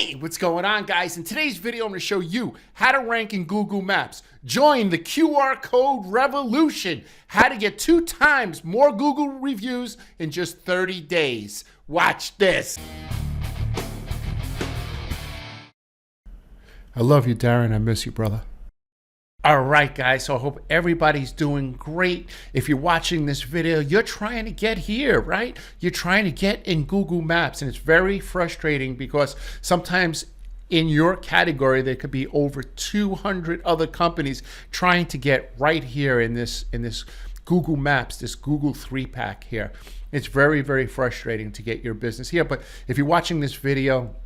Hey, what's going on, guys? In today's video, I'm going to show you how to rank in Google Maps. Join the QR code revolution. How to get 2 times more Google reviews in just 30 days. Watch this. I love you, Darren. I miss you, brother. All right, guys, so I hope everybody's doing great. If you're watching this video, you're trying to get here, right? You're trying to get in Google Maps, and it's very frustrating because sometimes in your category, there could be over 200 other companies trying to get right here in this Google Maps, this Google 3-pack here. It's very, very frustrating to get your business here. But if you're watching this video,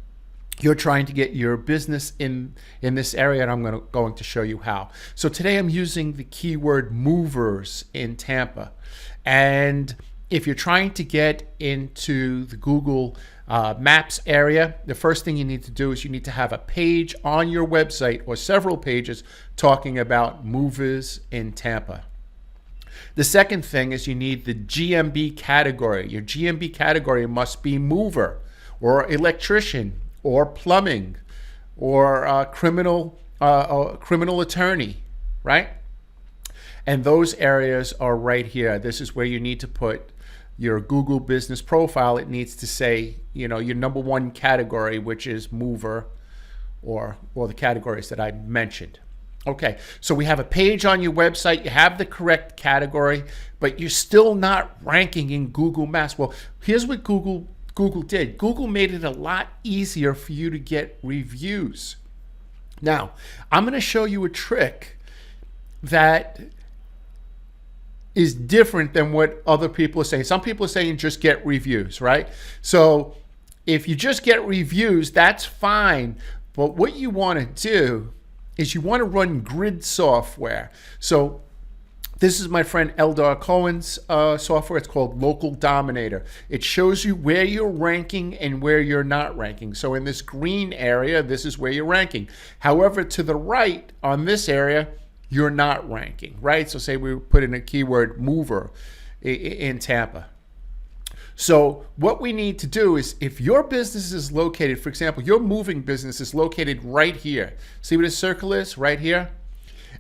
you're trying to get your business in this area, and I'm going to show you how. So today I'm using the keyword movers in Tampa. And if you're trying to get into the Google Maps area, the first thing you need to do is you need to have a page on your website or several pages talking about movers in Tampa. The second thing is you need the GMB category. Your GMB category must be mover or electrician or plumbing, or criminal attorney, right? And those areas are right here. This is where you need to put your Google business profile. It needs to say, you know, your number 1 category, which is mover, or the categories that I mentioned. Okay, so we have a page on your website. You have the correct category, but you're still not ranking in Google Maps. Well, here's what Google did. Google made it a lot easier for you to get reviews. Now, I'm going to show you a trick that is different than what other people are saying. Some people are saying just get reviews, right? So if you just get reviews, that's fine. But what you want to do is you want to run grid software. So this is my friend Eldar Cohen's software. It's called Local Dominator. It shows you where you're ranking and where you're not ranking. So in this green area, this is where you're ranking. However, to the right on this area, you're not ranking, right? So say we put in a keyword mover in Tampa. So what we need to do is, if your business is located, for example, your moving business is located right here. See what this circle is right here?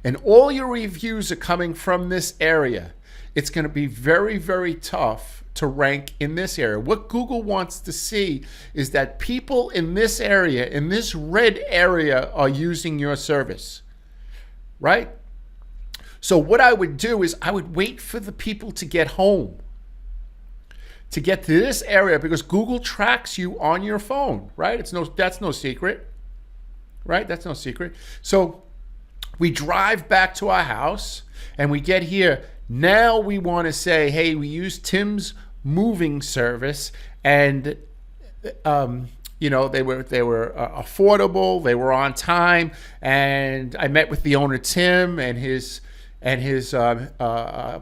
And all your reviews are coming from this area. It's going to be very, very tough to rank in this area. What Google wants to see is that people in this area, in this red area, are using your service, right? So what I would do is I would wait for the people to get home, to get to this area, because Google tracks you on your phone, right? That's no secret, right? That's no secret. So we drive back to our house and we get here. Now we want to say, hey, we use Tim's moving service, and you know, they were affordable, they were on time, and I met with the owner Tim and his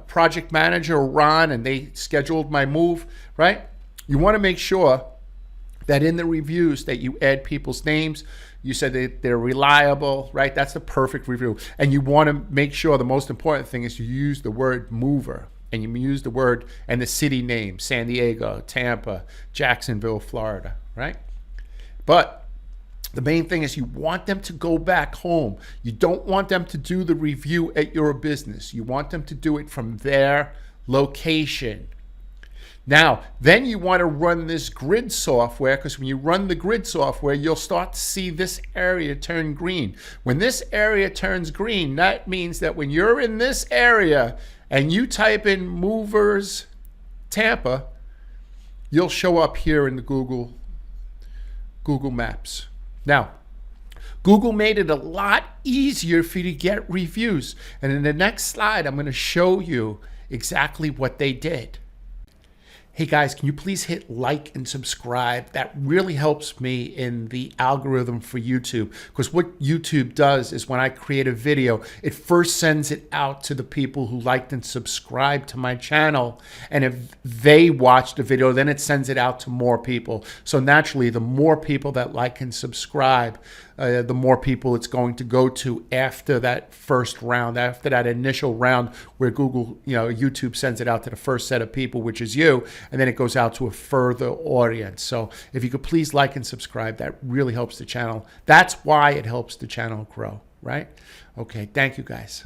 project manager Ron, and they scheduled my move, right? You want to make sure that in the reviews that you add people's names. You said that they're reliable, right? That's the perfect review. And you want to make sure the most important thing is you use the word mover, and you use the word and the city name: San Diego, Tampa, Jacksonville, Florida, right? But the main thing is you want them to go back home. You don't want them to do the review at your business. You want them to do it from their location. Now, then you want to run this grid software, because when you run the grid software, you'll start to see this area turn green. When this area turns green, that means that when you're in this area and you type in movers Tampa, you'll show up here in the Google Maps. Now, Google made it a lot easier for you to get reviews. And in the next slide, I'm going to show you exactly what they did. Hey guys, can you please hit like and subscribe? That really helps me in the algorithm for YouTube, because what YouTube does is when I create a video, it first sends it out to the people who liked and subscribed to my channel. And if they watch the video, then it sends it out to more people. So naturally, the more people that like and subscribe, the more people it's going to go to after that first round, after that initial round where Google, YouTube sends it out to the first set of people, which is you. and then it goes out to a further audience. So if you could please like and subscribe, that really helps the channel. That's why it helps the channel grow, right? Okay, thank you guys.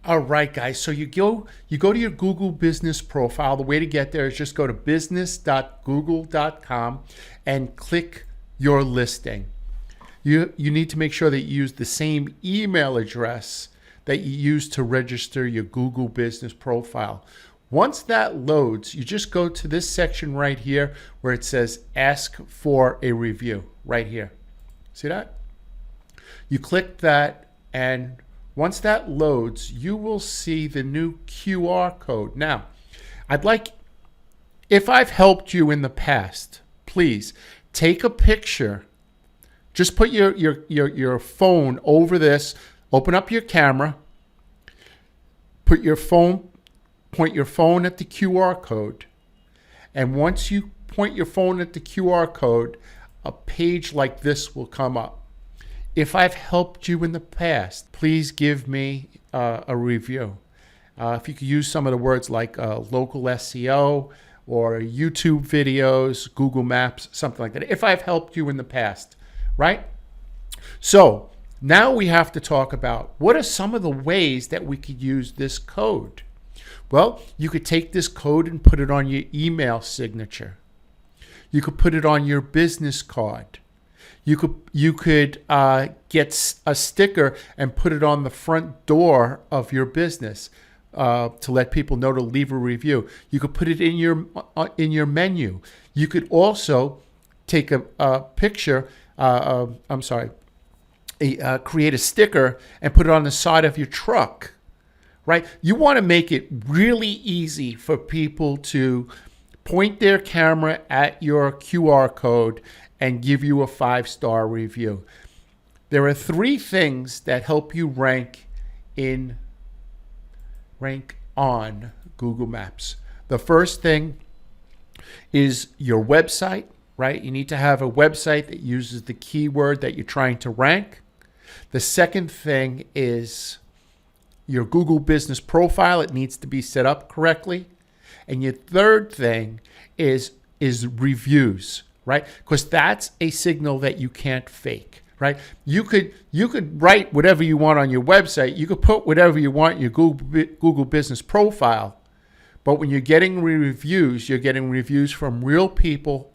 All right, guys, so you go to your Google business profile. The way to get there is just go to business.google.com and click your listing. You need to make sure that you use the same email address that you use to register your Google business profile. Once that loads, you just go to this section right here where it says ask for a review right here. See that? You click that, and once that loads, you will see the new QR code. Now, if I've helped you in the past, please take a picture. Just put your phone over this, open up your camera, point your phone at the QR code, and once you point your phone at the QR code, a page like this will come up. If I've helped you in the past, please give me a review. If you could use some of the words like local SEO or YouTube videos, Google Maps, something like that. If I've helped you in the past, right? So now we have to talk about what are some of the ways that we could use this code. Well, you could take this code and put it on your email signature. You could put it on your business card. You could get a sticker and put it on the front door of your business to let people know to leave a review. You could put it in your menu. You could also take a picture. Create a sticker and put it on the side of your truck. Right? You want to make it really easy for people to point their camera at your QR code and give you a 5-star review. There are 3 things that help you rank on Google Maps. The first thing is your website, right? You need to have a website that uses the keyword that you're trying to rank. The second thing is your Google business profile. It needs to be set up correctly. And your third thing is reviews, right? Because that's a signal that you can't fake, right? You could write whatever you want on your website. You could put whatever you want in your Google business profile. But when you're getting reviews, you're getting reviews from real people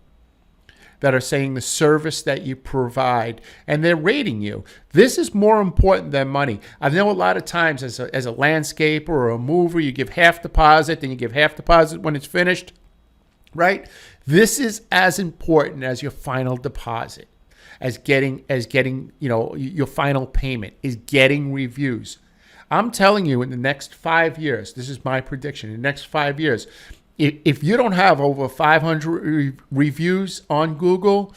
that are saying the service that you provide, and they're rating you. This is more important than money. I know a lot of times as a landscaper or a mover, you give half deposit, then you give half deposit when it's finished, right? This is as important as your final deposit, as getting your final payment, is getting reviews. I'm telling you, in the next 5 years, this is my prediction, in the next 5 years, if you don't have over 500 reviews on Google,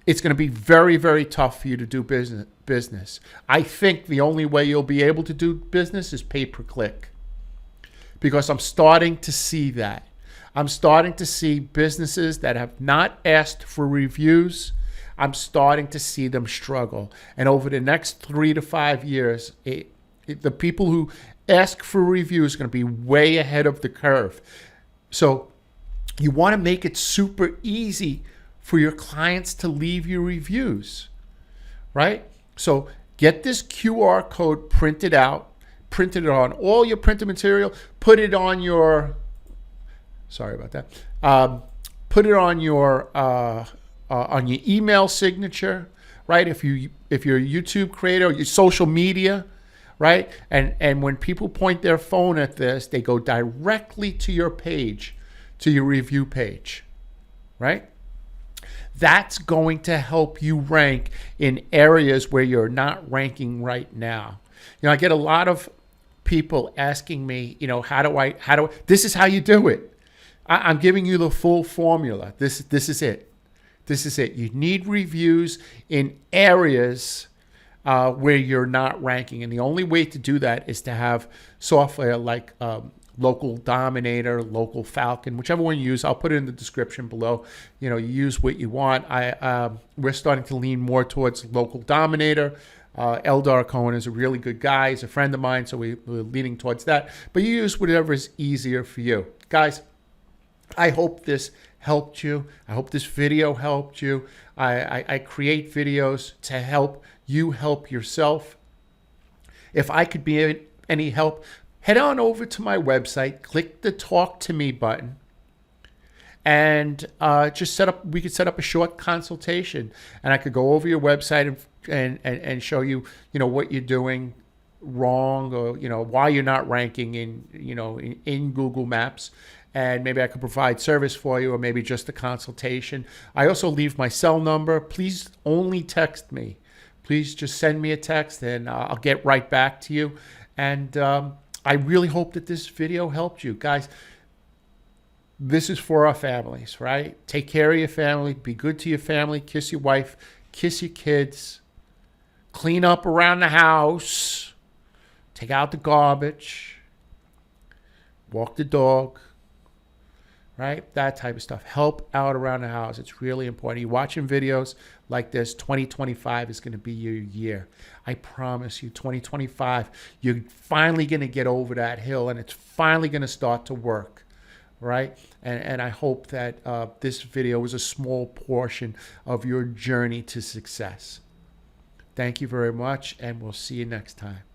it's going to be very, very tough for you to do business. I think the only way you'll be able to do business is pay-per-click, because I'm starting to see that. I'm starting to see businesses that have not asked for reviews. I'm starting to see them struggle. And over the next 3 to 5 years, the people who ask for reviews are going to be way ahead of the curve. So you want to make it super easy for your clients to leave you reviews, right? So get this QR code printed out, print it on all your printed material, put it on your, sorry about that, put it on your email signature, right? If you're a YouTube creator, your social media, right? And when people point their phone at this, they go directly to your page, to your review page, right? That's going to help you rank in areas where you're not ranking right now. I get a lot of people asking me, this is how you do it. I'm giving you the full formula. This is it. This is it. You need reviews in areas where you're not ranking. And the only way to do that is to have software like Local Dominator, Local Falcon, whichever one you use. I'll put it in the description below. You use what you want. We're starting to lean more towards Local Dominator. Eldar Cohen is a really good guy. He's a friend of mine, so we're leaning towards that. But you use whatever is easier for you. Guys, I hope this helped you. I hope this video helped you. I create videos to help you help yourself. If I could be any help, head on over to my website, click the Talk to Me button, and just we could set up a short consultation, and I could go over your website and show you, what you're doing wrong, or, why you're not ranking in Google Maps. And maybe I could provide service for you, or maybe just a consultation. I also leave my cell number. Please only text me. Please just send me a text, and I'll get right back to you. And I really hope that this video helped you. Guys, this is for our families, right? Take care of your family. Be good to your family. Kiss your wife. Kiss your kids. Clean up around the house. Take out the garbage. Walk the dog. Right? That type of stuff. Help out around the house. It's really important. You're watching videos like this, 2025 is going to be your year. I promise you, 2025, you're finally going to get over that hill, and it's finally going to start to work. Right? And I hope that this video was a small portion of your journey to success. Thank you very much, and we'll see you next time.